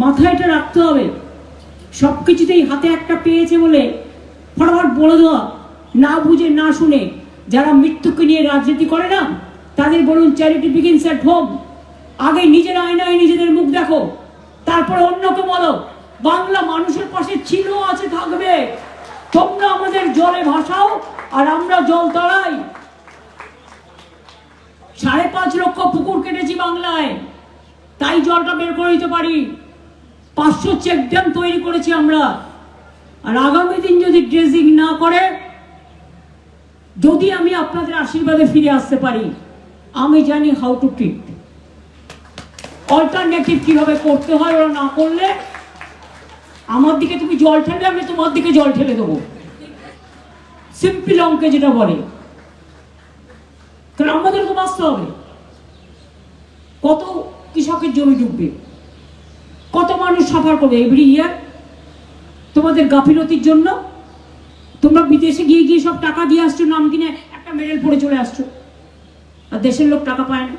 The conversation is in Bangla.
মাথায় এটা রাখতে হবে। সবকিছুতেই হাতে একটা পেয়েছে বলে ফটাফট বলে দেওয়া, না বুঝে না শুনে। যারা মৃত্যুকে নিয়ে রাজনীতি করে না, তাদের বলুন চ্যারিটি বিগিনস এট হোম। আগে নিজের আয়নায় নিজেদের মুখ দেখো, তারপরে অন্যকে বলো। বাংলা মানুষের পাশে ছিল, আছে, থাকবে। তোমরা আমাদের জলে ভাসাও আর আমরা জল তড়াই। 5.5 লক্ষ পুকুর কেটেছি বাংলায়, তাই জলটা বের করে দিতে পারি। 500 চেক ড্যাম তৈরি করেছি আমরা। আর আগামী দিন যদি ড্রেজিং না করে, যদি আমি আপনাদের আশীর্বাদে ফিরে আসতে পারি, আমি জানি হাউ টু ট্রিট। অল্টারনেটিভ কিভাবে করতে হয়, ওরা না করলে আমার দিকে তুমি জল ঠেলে, আমি তোমার দিকে জল ঠেলে দেবো। সিম্পল অঙ্কে যেটা বলে, কারণ আমাদের তো বাঁচতে হবে। কত কৃষকের জমি ডুববে, কত মানুষ সাফার করবে এভরি ইয়ার তোমাদের গাফিলতির জন্য। তোমরা বিদেশে গিয়ে গিয়ে সব টাকা দিয়ে আসছো, নাম কিনে একটা মেডেল পরে চলে আসছো, আর দেশের লোক টাকা পায় না।